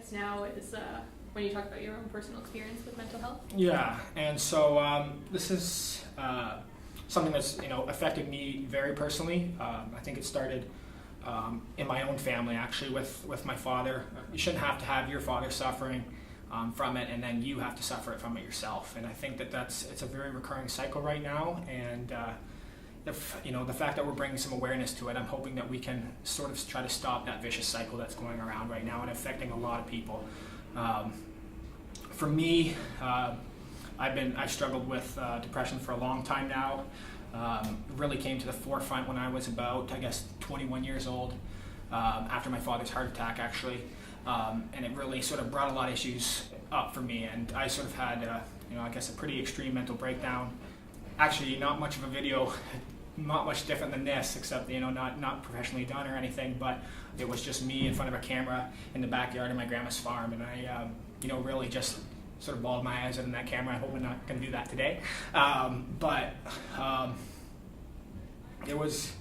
subject now is when you talk about your own personal experience with mental health. Yeah, and so this is something that's affected me very personally. I think it started in my own family, actually, with my father. You shouldn't have to have your father suffering from it, and then you have to suffer it from it yourself. And I think it's a very recurring cycle right now. And the fact that we're bringing some awareness to it, I'm hoping that we can sort of try to stop that vicious cycle that's going around right now and affecting a lot of people. For me, I've struggled with depression for a long time now. Really came to the forefront when I was about, 21 years old, after my father's heart attack, actually. And it really sort of brought a lot of issues up for me, and I sort of had, a pretty extreme mental breakdown. Actually, not much of a video, not much different than this, except, not professionally done or anything, but it was just me in front of a camera in the backyard of my grandma's farm, and I, really just sort of bawled my eyes out in that camera. I hope I'm not going to do that today. It was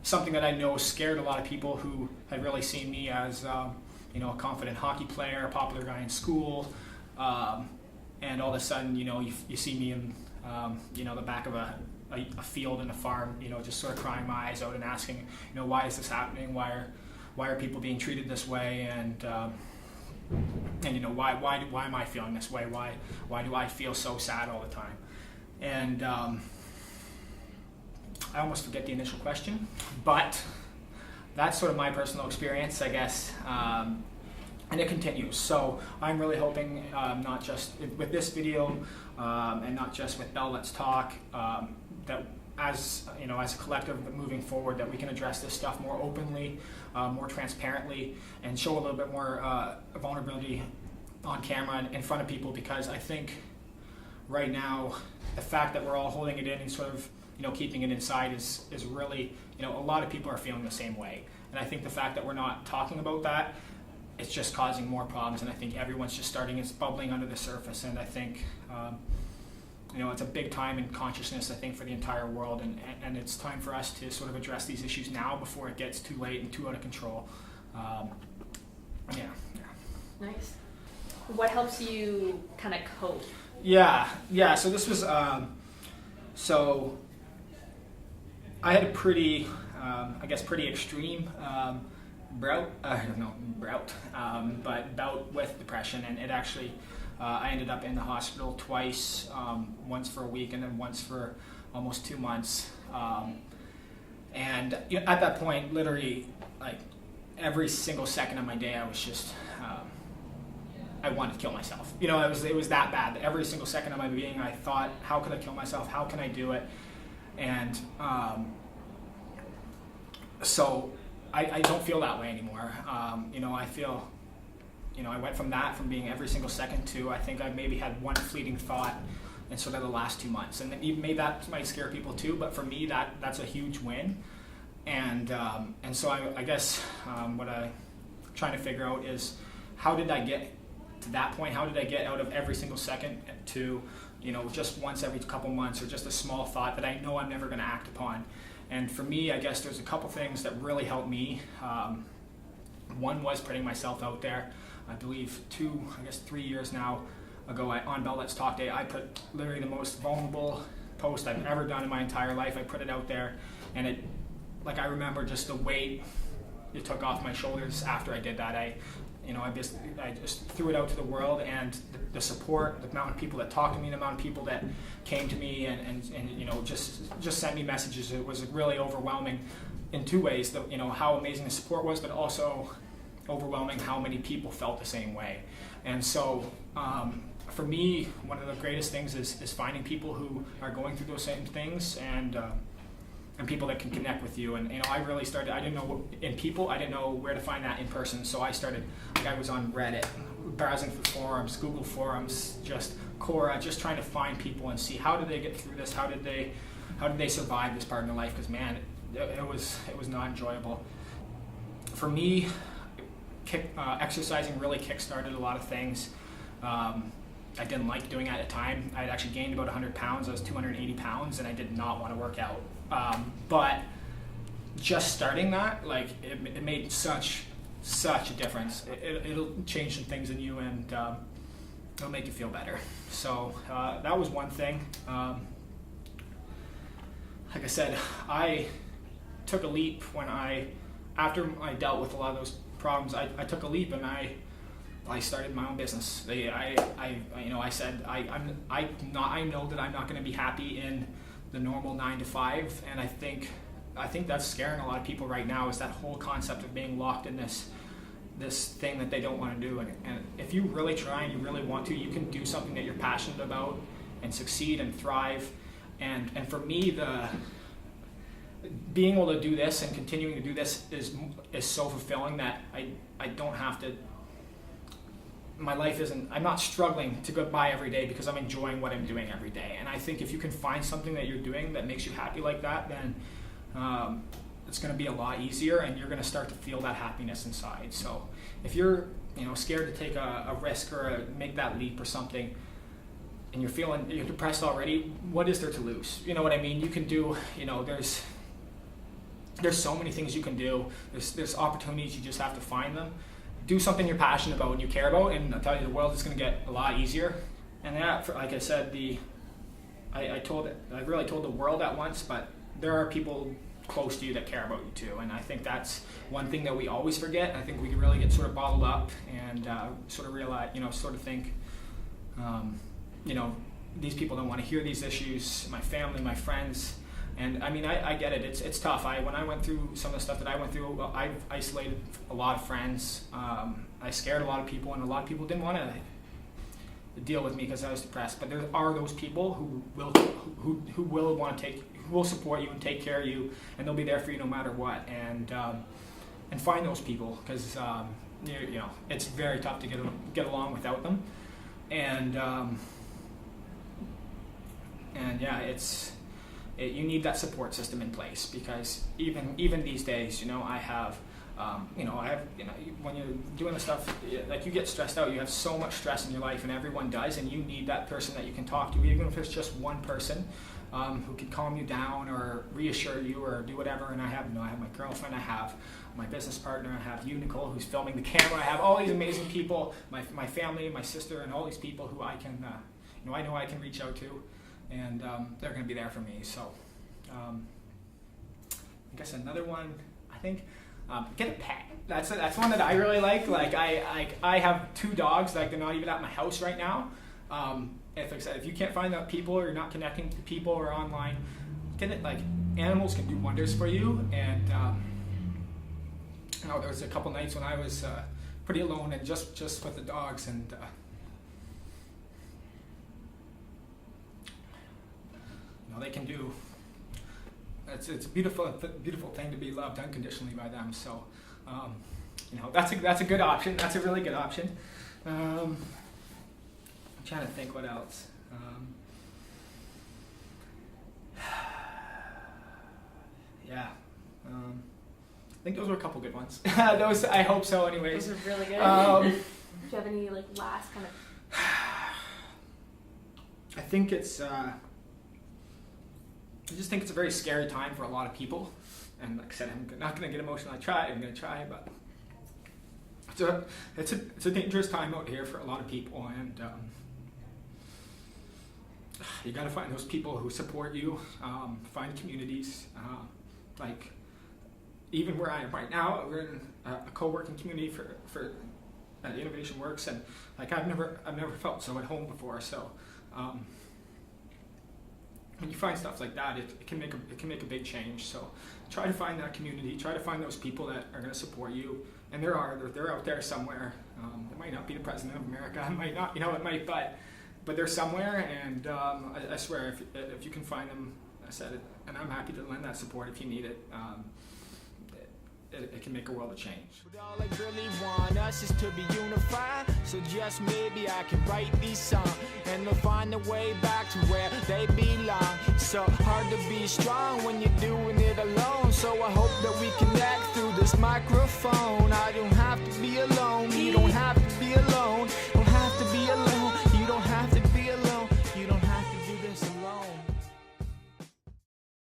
something that I know scared a lot of people who had really seen me as, a confident hockey player, a popular guy in school, and all of a sudden, you see me in, the back of a field in a farm, just sort of crying my eyes out and asking, why is this happening? Why are people being treated this way? And why am I feeling this way? Why do I feel so sad all the time? And I almost forget the initial question, but that's sort of my personal experience, I guess, and it continues. So I'm really hoping, not just with this video and not just with Bell Let's Talk, that as a collective moving forward, that we can address this stuff more openly, more transparently, and show a little bit more vulnerability on camera and in front of people, because I think right now the fact that we're all holding it in and sort of keeping it inside is really, a lot of people are feeling the same way. And I think the fact that we're not talking about that, it's just causing more problems. And I think everyone's just it's bubbling under the surface. And I think, it's a big time in consciousness, I think, for the entire world. And it's time for us to sort of address these issues now before it gets too late and too out of control. Yeah. Nice. What helps you kind of cope? Yeah. So this was, so I had a pretty extreme bout with depression, and it actually, I ended up in the hospital twice, once for a week and then once for almost 2 months. And at that point, literally, like every single second of my day, I was just, I wanted to kill myself. It was that bad. Every single second of my being, I thought, how could I kill myself? How can I do it? And so I don't feel that way anymore. I feel, I went from being every single second to, I think I maybe had one fleeting thought in sort of the last 2 months. And maybe that might scare people too, but for me, that's a huge win. And so I guess what I'm trying to figure out is, how did I get to that point? How did I get out of every single second to, just once every couple months, or just a small thought that I know I'm never going to act upon? And for me, I guess there's a couple things that really helped me. One was putting myself out there. I believe 3 years now ago, on Bell Let's Talk Day, I put literally the most vulnerable post I've ever done in my entire life. I put it out there, and I remember just the weight it took off my shoulders after I did that. I just threw it out to the world, and the support, the amount of people that talked to me, the amount of people that came to me and just sent me messages, it was really overwhelming in two ways. How amazing the support was, but also overwhelming how many people felt the same way. And so for me, one of the greatest things is finding people who are going through those same things, and people that can connect with you. And I really started, I didn't know where to find that in person. So I started, I was on Reddit, browsing for forums, Google forums, just Quora, just trying to find people and see how did they get through this, how did they survive this part of their life, because man, it was not enjoyable. For me, exercising really kick-started a lot of things. I didn't like doing it at the time. I had actually gained about 100 pounds. I was 280 pounds, and I did not want to work out. But just starting that, it made such such a difference. It'll change some things in you, and it'll make you feel better. So that was one thing. Like I said, I took a leap after I dealt with a lot of those problems. I took a leap and I started my own business. I said I know that I'm not going to be happy in the normal 9 to 5, and I think that's scaring a lot of people right now, is that whole concept of being locked in this thing that they don't want to do. And if you really try and you really want to, you can do something that you're passionate about and succeed and thrive. And for me, being able to do this and continuing to do this is so fulfilling that I don't have to. My life isn't. I'm not struggling to go by every day because I'm enjoying what I'm doing every day. And I think if you can find something that you're doing that makes you happy like that, then it's going to be a lot easier, and you're going to start to feel that happiness inside. So if you're scared to take a risk or make that leap or something, and you're depressed already, what is there to lose? You know what I mean? You can do. There's so many things you can do. There's opportunities. You just have to find them. Do something you're passionate about and you care about, and I'll tell you, the world is going to get a lot easier. And that, like I said, I really told the world at once, but there are people close to you that care about you too. And I think that's one thing that we always forget. I think we really get sort of bottled up and sort of realize, sort of think, these people don't want to hear these issues. My family, my friends. And I mean, I get it. It's tough. When I went through some of the stuff that I went through, I've isolated a lot of friends. I scared a lot of people, and a lot of people didn't want to deal with me because I was depressed. But there are those people who will want to who will support you and take care of you, and they'll be there for you no matter what. And find those people, because it's very tough to get along without them. And yeah, you need that support system in place, because even these days, I have, when you're doing the stuff, like, you get stressed out, you have so much stress in your life, and everyone does, and you need that person that you can talk to, even if it's just one person who can calm you down or reassure you or do whatever. And I have my girlfriend, I have my business partner, I have you, Nicole, who's filming the camera, I have all these amazing people, my family, my sister, and all these people who I can, I know I can reach out to. And they're going to be there for me. So I guess another one, I think, get a pet. That's one that I really like. Like, I have 2 dogs. Like, they're not even at my house right now. If you can't find that people, or you're not connecting to people or online, get it. Like, animals can do wonders for you. And there was a couple nights when I was pretty alone and just with the dogs, and they can do. It's a beautiful thing to be loved unconditionally by them. So, that's a good option. That's a really good option. I'm trying to think what else. Yeah. I think those were a couple good ones. Those, I hope so. Anyways. Those are really good. Do you have any last kind of? I think it's. I just think it's a very scary time for a lot of people, and like I said, I'm not going to get emotional. I'm going to try, but it's a dangerous time out here for a lot of people, and you got to find those people who support you. Find communities, like even where I am right now. We're in a co-working community for Innovation Works, and like I've never felt so at home before. So. When you find stuff like that, it can make a big change. So try to find that community. Try to find those people that are going to support you. And they're out there somewhere. It might not be the president of America. It might not. It might. But they're somewhere. And I swear, if you can find them, I said it, and I'm happy to lend that support if you need it. It can make a world of change. But all I really want us is to be unified. So just maybe I can write these songs, and they'll find a way back to where they belong. So hard to be strong when you're doing it alone. So I hope that we connect through this microphone.